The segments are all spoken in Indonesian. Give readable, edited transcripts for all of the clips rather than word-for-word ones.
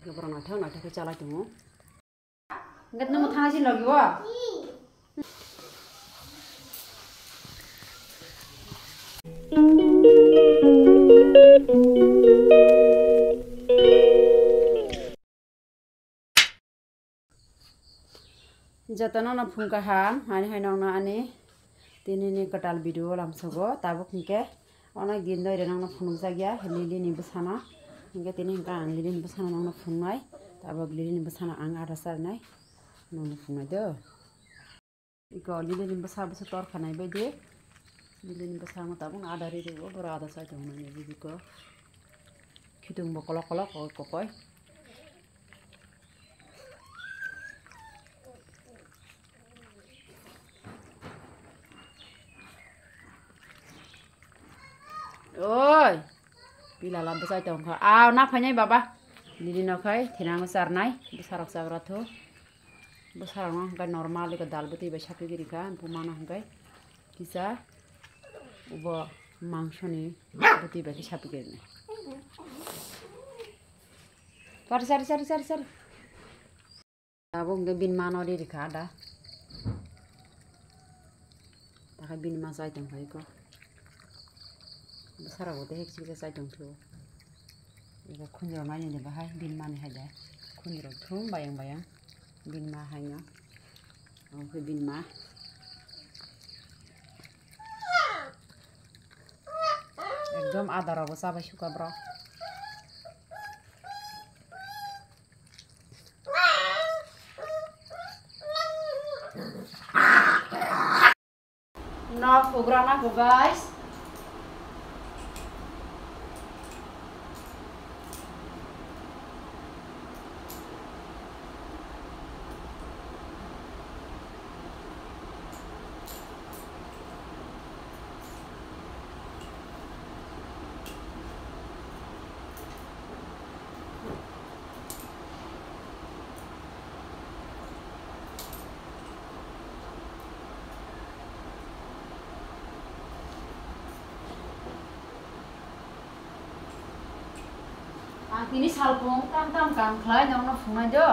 Lebaran nathang ke cala dong. Nggak nemu tangan sih lagi wah. Jatana na phungka ha ani hainong na ani tinini katal video lamsogo tabuk hingke onak din doi renang na phunung jagya lili ni bsana hingke tini hingka ang lili ni bsana nang na phungnai tabuk lili ni bsana ang ada sarnai nang na phungnai do iko lili ni bsa bsa tor khanai baidi lili ni bsa ma tabuk ada ri do bora ada sai tong ni biko khitung bo kolok kolok kokoi oi pila lam besai tong kha aw na phanyai baba lili na khai thinang sarnai besarok sagra tho besarok na kai normal ka dal bati be sapi giri ka pumana hangkai kisa ubo mangshoni bati be sapi giri sar abong de bin mano ri ka da ta bin ma sai tong khai ko besar aku deh sih saya jongtu, itu kunjur mana nih bahaya bin mana aja, kunjur tuh bayang bin mah hanya, aku bin mah, ekdom ada rabo sabah suka bro, nah program aku guys. Ini salpong tam kang klai nong na phungai do.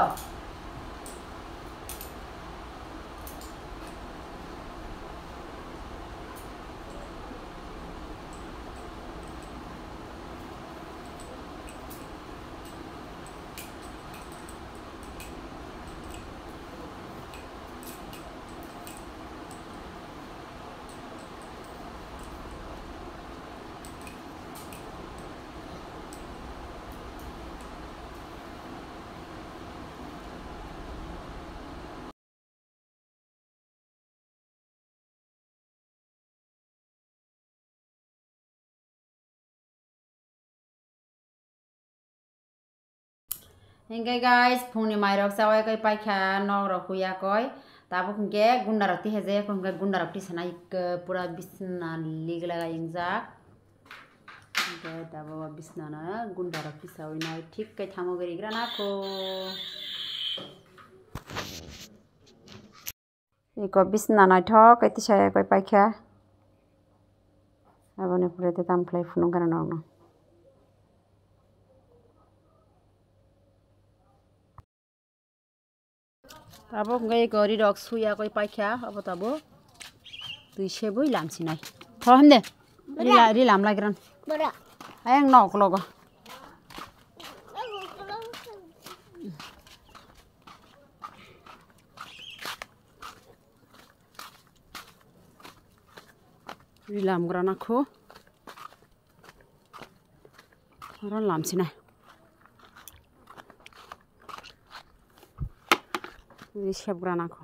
Hingga guys, phungni mairok sawai kai paikha nog rok huya koi tabuk hingke gunda rok ti heje ko hingke gunda rok ti sanai pura bisna ligla ga ingjak hingke tabo bisna na gunda rok ti sawai nai thik kai thamo gari gra na ko iko bisna nai thok kai ti saya kai paikha abone pure te tamplai phunung kana nog no tabo ngai gori rok suya koi paikha abo tabo tui sebui lamsinai thohne ri lam lagran bora ayang nok logo ri lam grana kho ron lamsinai ri sep grana kho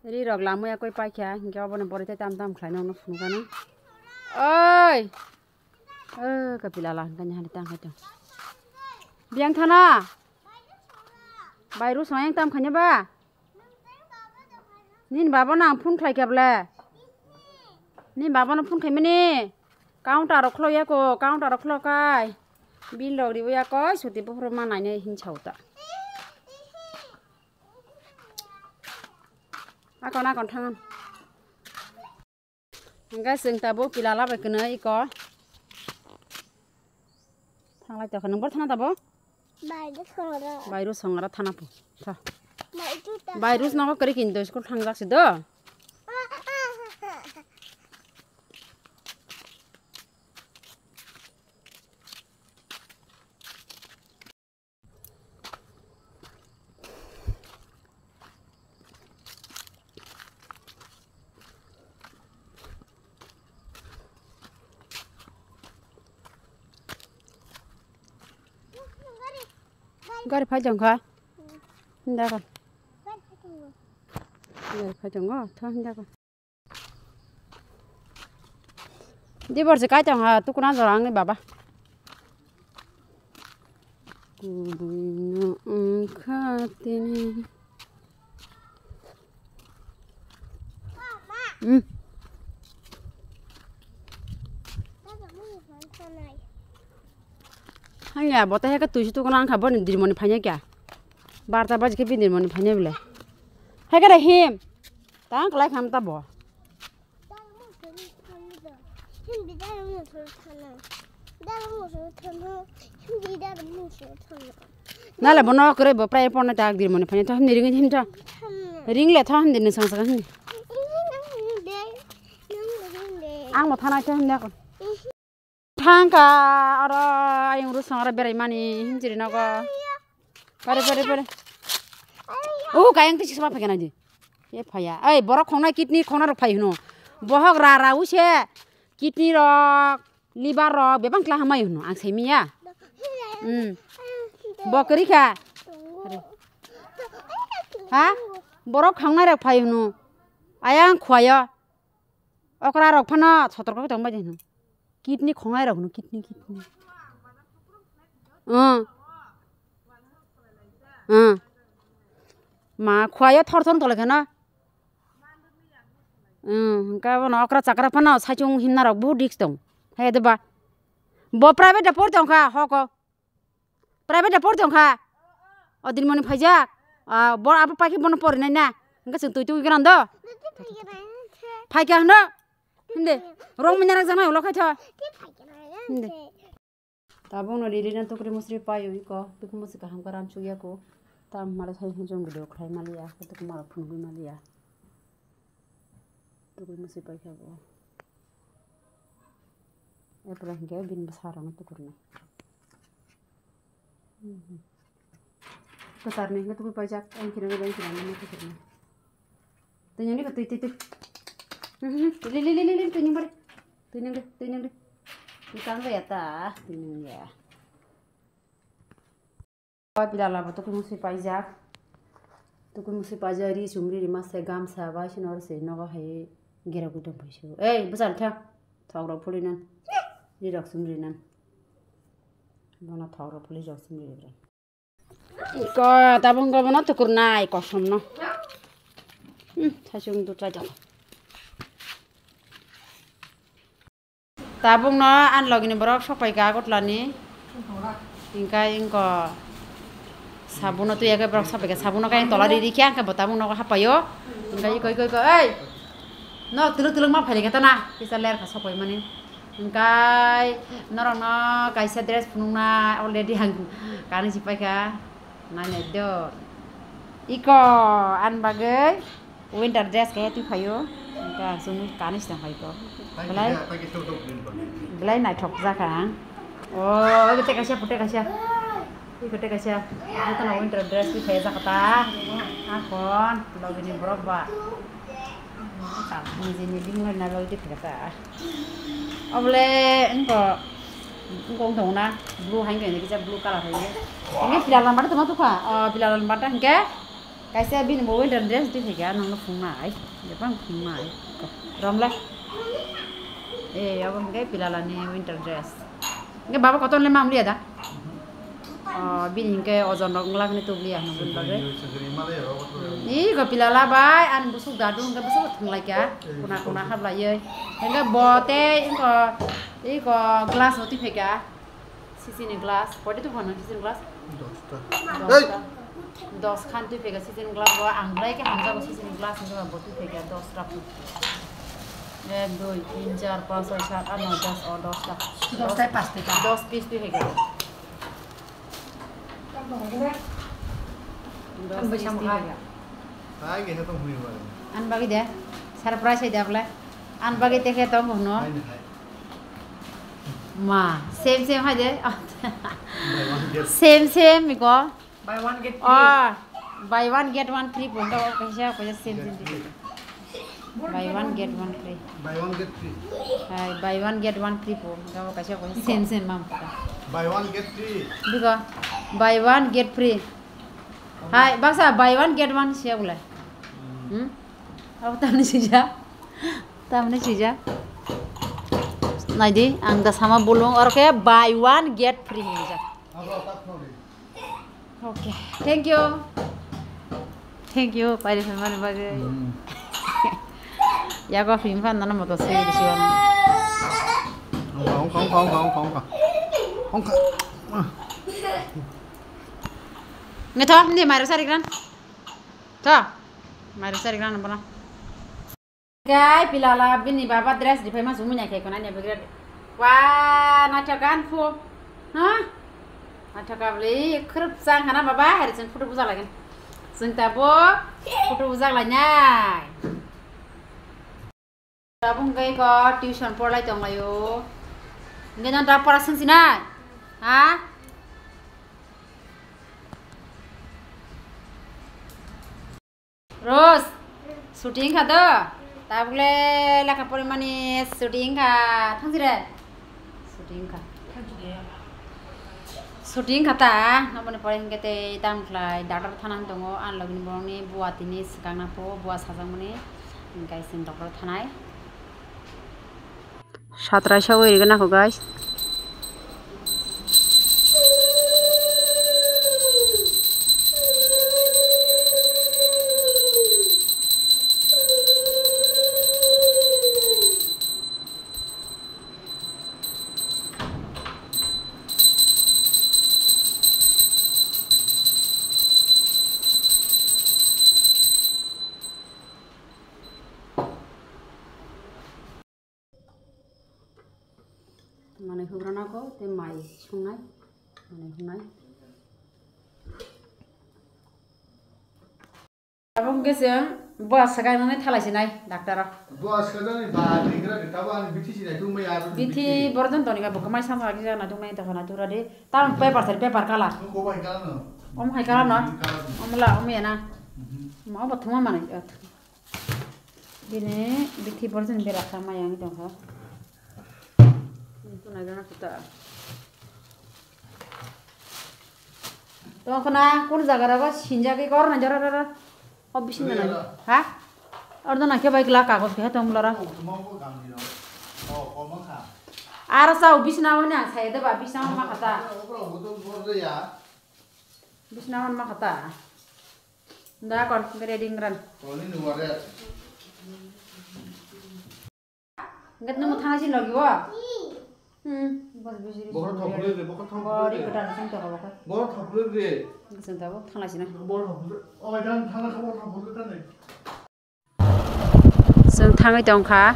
ri rok lamu ya koi paikya hingke obone borite tam khlaino no phunukano oi kapila la kan hani tang khaito biang thana bairu soyang tam khanya ba nin baba na phun khlai kable nin baba na phun khaimani counter rok khlo ya ko counter rok khlo kai bil rok ribo ya ko suti pufro ma naine hin chauta akon thangan hingga sing tabo pilala ba kena iko thanglai ta khanang bor thana tabo bairu songara thana pu tha bairu nago kari kindo skul thangjak sido gari phajong kha hinda kan gari phajong go tha hinda kan di bor se kai chang ha tu kuna jorang ni baba kudunya khatini hanya bota he ka tuisi tu kana khabor ni dirmoni phanya kya barta baj ke bi dirmoni phanya bile he ka him tang klai kham ta bo nala bono kore bo prai pon ta dirmoni phanya ta ni ring him ta ring le tha hin ni sang sang hin ang mo thana ta hin da ko thangka aro ayung rusang aro berai mani hinjiri nago pare kayang tisi sama pakai nanti ye paya borok khongnai kidney khongna rok phai huno bohok ra use kidney rok liver rok bebang kla hamai huno ang semiya bokri kha ha borok khongnai rok phai huno ayang khwaya okra rok phana sotorko tong ba jenu kidney khongai rok no kidney ma khwaya thor tole khana ka bono okra chakra phana saichung himna rok bu diks dong he deba bo private por dong kha hoko private por dong kha odin moni phaja bo apa paki bono por nai na nga sing tu gran do phai ka na hinde rong minyara jana ulo kha hinde tabung no diri na tukri musri payo iko tuk musi ka hamkaram chuya ko tam mala thai hinjong video khlai malia tuk mala phungui malia tukri musi pai kha go epra hinge bin basara na tukurna kasar ne tukri pai jak ang kira na tukurna tanyani ka tu li tanyang bare tanyang ikan ba yata tanyang ya pidala ba tukri musi pai jak tukri musi pajari sumri ri mas gam sa ba sinor se nogo hai gira gutom paisu besar tha thawra phulinan ri rak sumri nan bana thawra phuli jak sumri ri iko tabung ko bana tukurna iko somno thasung tu tra jak tabung no an logini borok sopai ga gotlani ingko sabuno tu yaga borok sopai ga sabuno kai tola ri kya ka botabung no hapayo ingkai iko no tulung ma phali ga na bisa ler ka sopai mani ingkai norong no kaisa dress punungna already hang kani sipai ka nanya do iko an bagai winter dress kaya tu phayo ingka sunu kani sedang phayo belai naik thok zakang pute kasya itu na winter dress di phaya zakata akon logini broba tak ni dingla na logi kata obole engko thong na blue hang ke ni blue color hai ini pilalan mata tu kha pilalan mata hangke kaisa bin bo winter dress di thega nang no phung nai ya bang phung nai rom la abang ke pilala ni winter dress nge baba koton le mam liya da bin ke ojon nglak ni tu liya nang bun bagre ni ko pilala bai an busuk gadung ke busuk thnglai ka kuna habla ye nge bote ko glass hoti thega sisini glass pode tu hono sisini glass 10 খান তুই ফেগা season glass বা আংলাই কে হামজা গো season glass নিবা বতু ফেগা 10 টা 1 2 3 4 5 6 7 8 9 10 और 10 টা 10 টাই 5 টাকা 10 পিস তুই ফেগা আন বাকি দে সারপ্রাইজ হই দেবলে আন বাকি দেখে তো হনো মা সেম হয় দে সেম মিকো buy one get free buy one get one free punta kaisa same buy one get one free buy one get free buy one get one free punta kaisa same mam buy one get free biko buy one get free hai baksa buy one get one sia bulai apa tamne sija naidi ang da sama bulung or ke buy one get free ja okay thank you pare family bagai ya ko film fan nana moto se di siwan không nge tho ndi mari sari gran tho mari sari gran apa gai pilala bini baba dress di famous umunya kayak kona ne begre wah nacakan fu ha Ataka beli kerap sang karena baba hari sen foto buza lagi, sen tabo foto buza lagi. Abang gay ko tuition pulai tong layo, nggak jangan dapur asin sini, ha? Terus shooting kado, tak boleh lah kapur manis shooting kah, thang sih shooting kah. Shooting kata, namanya paling kita tam klay, dokter thanan tongo, an login borong ni buat ini sekarang napo buat sajang mani, guys ini dokter thanai. Satra shawo ini kan aku guys. Mana hubrana ko te mai sungai mana hunai abang gesem buat sekarang mana thalai sinai dokter buat sekarang ni bah dikira ketawa ni biti sini tu mai aru biti bordan to ni ka bukamai sama lagi na tu mai to na tu rade tam paper kala ko bai kala no hai kala no la ya na mau bathuma mana dine biti bordan bera sama yang itu ha itu nagana kita to kena kun jaga raga sinja ke kor na jara ra obisi na ha ordo na ke baik la kagos ke to mulara arasa obisi na wana sai da ba obisi na ma kata obisi na ma kata nda kon reading ran ngat nemu thangasi lagi wa Bokor thapure de bokor thapure de kota sing to bokor bokor thapure de sing ta bok thanglasi na bokor thapure o mai dan thana khabor thapure ta nei जों थाङै दंखा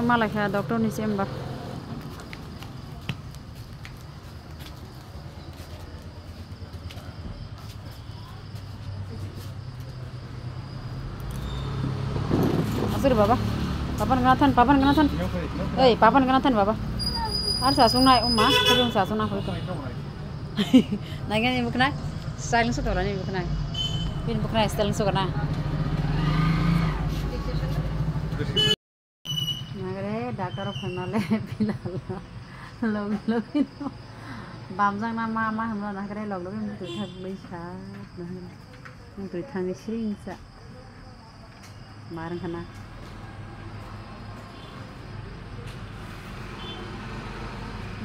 malah kayak dokter nih sih mbak asur baba papan kenatan papan kenatan baba harus asung naik umma terus asung naik itu naiknya ibu kena styling suka lah ni bukan pin bukan styling suka na magre doctor phanale pilal log bamjang na ma hamra na kare log tu thak bai sa na tu thang sring sa marang kana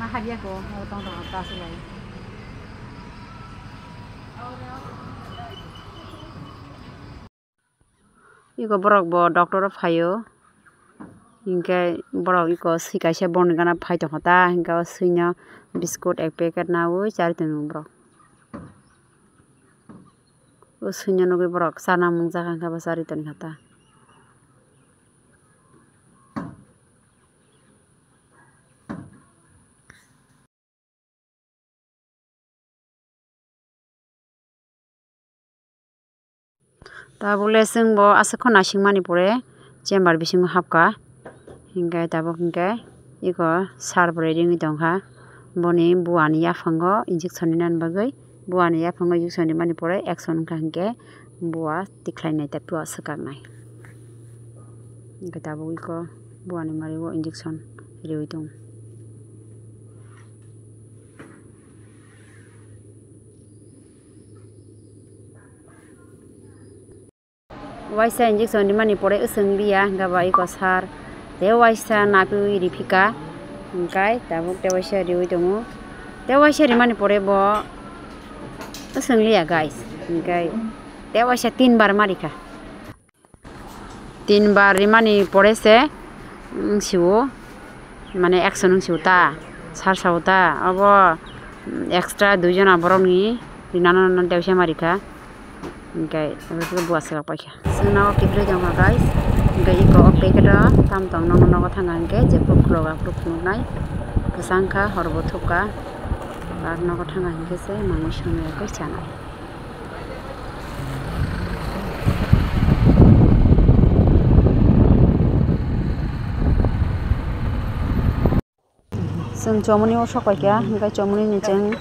ma hagia ko tong tong ta sulai iko borok bo doctor phayo hingke borok iko sikaise bon gana phai to hata hingka suina biscuit ek packet nawo char tin borok o suina no borok sana mungja khangka ba chari tin hata ta bole sing bo asa khona singmani pore chamber bisingo hapka hingke tabo hingke iko sar reading dongha boni buani yafango injection nan bagai buani yafango injection ni mani pore action ka hingke bua tiklainai ta tua sakaknai hingke tabo iko buani mariwo injection rewi dong waisa injection ni mani pore usung dia gaba iko sar te waisa napi rifika hingkai tabuk te waisa riwi dongo te waisa rimani pore bo usung lia guys hingkai te waisa 3 bar marika 3 bar rimani pore se siwo mane action siwo ta sar sauta abo extra 2 jona boroni rinano te waisa marika hingkai abo buat sekak paikha singna kipre dong guys hingkai iko packet tam tong nogo thanga hingke jepo kroga pruknai kesangka horbo thuka bar nogo thanga hingke se manui sono ko chanai sing chomuni o sokai kya hingkai chomuni ni jeng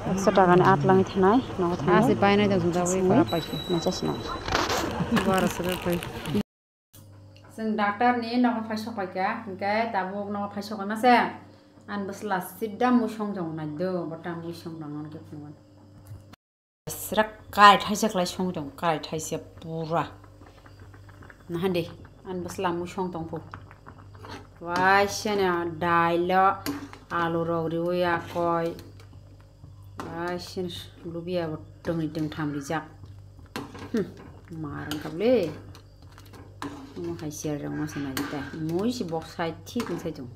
100 টাকা ni 8 langi thanai nogo thanai asi painai da jungda bai para paikha nachasna bara sara pai sing doctor ni nogo phai sokai kya hingkai tabuk nogo phai sokai ma se an basla sidda musong jong na do bota musong dang ke phungan srak kai thaise klai song jong kai thaise pura na hande an basla musong tong phu wai sena dailo alu rogri ya koi asin lubia botong ideng tham rijak marang kable mo khai share rong ma sana jita moi si box sai thik sai jong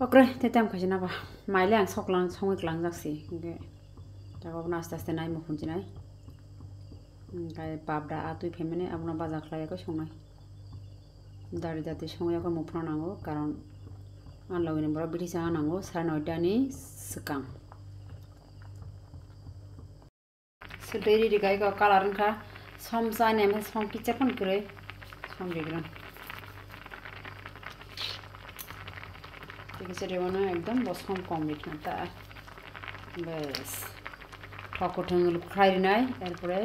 okre te tam khajina ba maile ang soklang songi klang jaksi ge tago nasta ste nai mo khunji nai kai babda atui phemene abna baja khlaya ko songnai dari jati songi ko mo pranango karon an logine bora bidi sa nango 9:30 ni sekang sudiri digai ko kalaran kha somsa ne me som kicha kon kre som digran ঠিক আছে রেওনা একদম বসম কমপ্লিট না তা বেশ ঠকো ঠঙ্গল খাই নাই এরপরে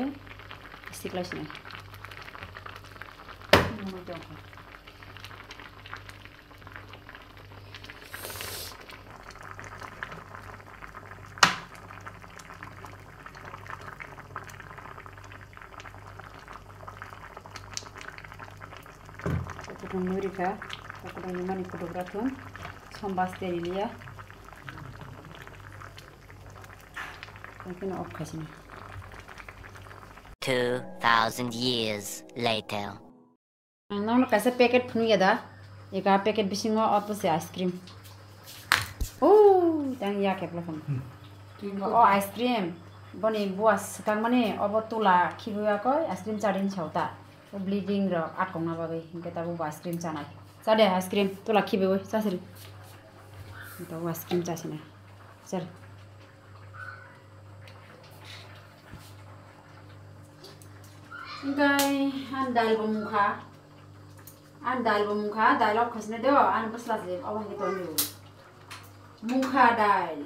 সিক্লাস নাই Mereka, aku dah nyaman ikut beratun, sambas terilia, mungkin off kasih. 2,000 years later. Nang kasih paket penuh ya dah, ika paket bisingo apa sih ice cream. Oh, tang ya kepala pun. Oh ice cream, bani buas sekarang mana? Apa tula kibuya koi ice cream carin chauta. Bleeding ro akong na bagai hingga tabu ice cream canai sade ice cream to lakhi be sasri tabu ice cream chasina sir ingai an dal bomukha dal ok khasne do an basla je awan ke to mukha dal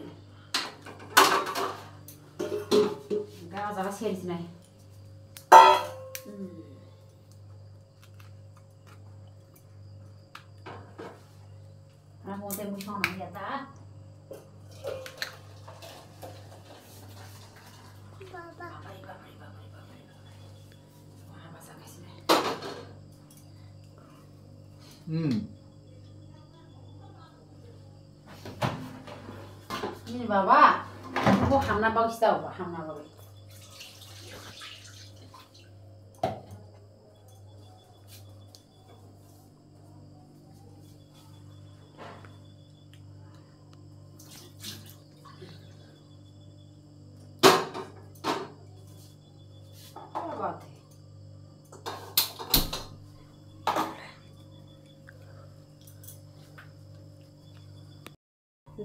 bazaga serisnai. Mau temu sana ya ta. Ini bawa, aku hamna bagus tau, hamna bagus.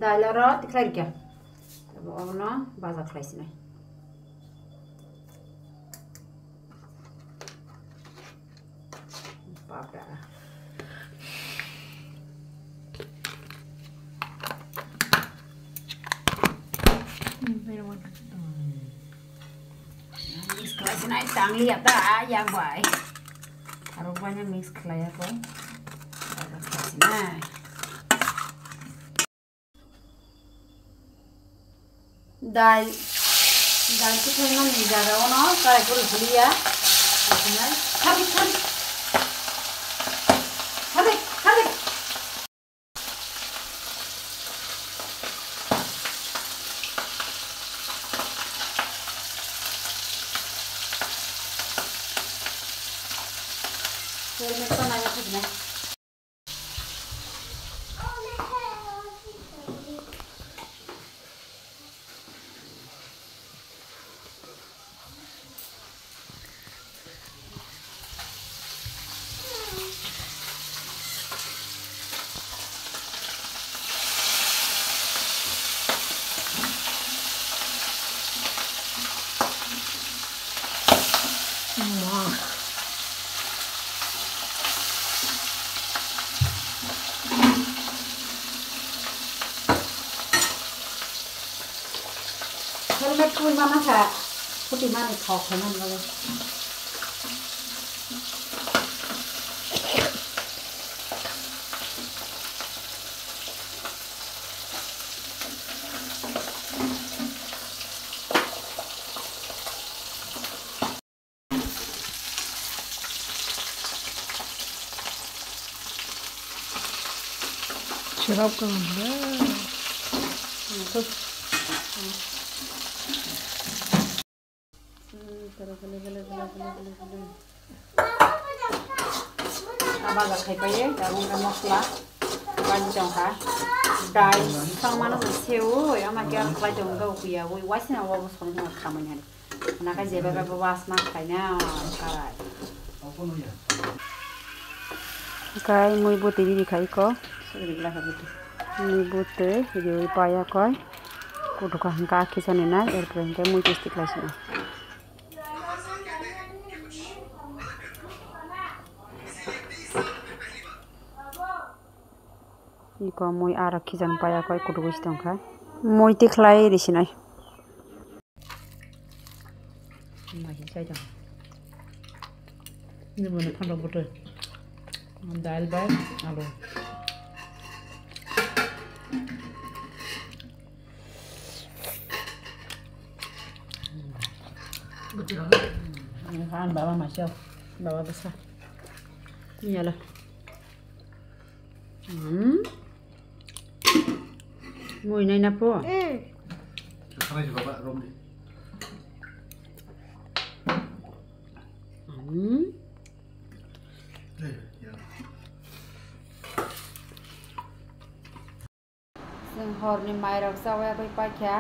Dalara tikrar क्या अब ना बाजा फ्राइस नहीं पापा mix kelas naik tangli apa yang baik rupanya mix kelas ya kok kelas naik दाल की थोड़ी ना मिल जाएगा वो ना कढ़ाई को रख लिया इसमें हरी हरी हरी हरी फिर मैं तो ना कुछ नहीं helmet pun mama sa putih mana kau kanan kalau Siap kan? Abaga khai paye darung ka mosla ban jong ha dai sang mana seu ya ma kya khai jong ga ku ya woi wasina wa bos khon ma khamanya na ka jeba ba was ma khai na karai kai moi bote di khai ko suri gla ha bote moi bote ri paya koi ko duka hangka khisane na er pren ke moi testi class na Iko moi ara kijan paya koi kudu wisdom ka moi tiklai risinai masih saya jang Ini mana pandang betul. Dal bay, alu. Ini kan bawa masuk, bawa besar. Ini lah. Moi nai na po Sekarang juga Pak Rom. Sing hor ni mai rok sawa bai pa kya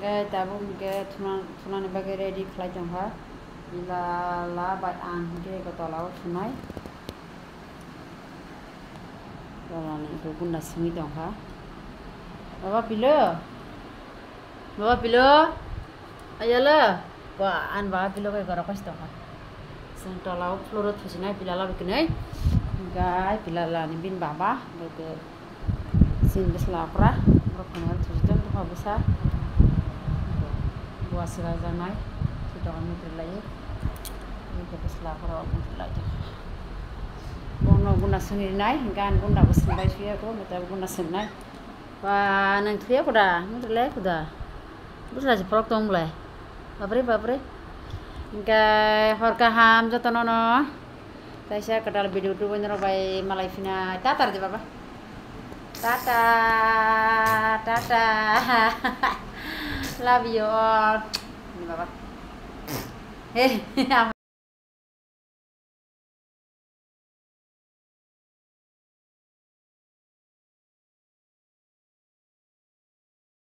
ge tabu ge thunan ni bage ready khlai jong ha ila la bat an ge ko tolao thunai Orang itu pun dah semi dong ha. Bapak pilo, ayala, wah an bapak pilo kau gara kas dong ha. Sental lau florot fusinai pilala bikinai, gai pilala ni bin baba, betul. Sin beslapra, berkenal tujuan tu apa besar. Buat segala janai, jangan mikir lagi. Ini kita setelah kalau mikir lagi. Kono guna senginai, kan guna besenai sih aku, mata guna senai. Wah, nang kriya kuda, mikir lagi kuda. Terus aja prok tong mulai. Bapre. Hingga horka ham jatuh nono. Saya kadal video tu bener by Malaysia. Tatar je bapa. Tata. Love you all. Ini bapa.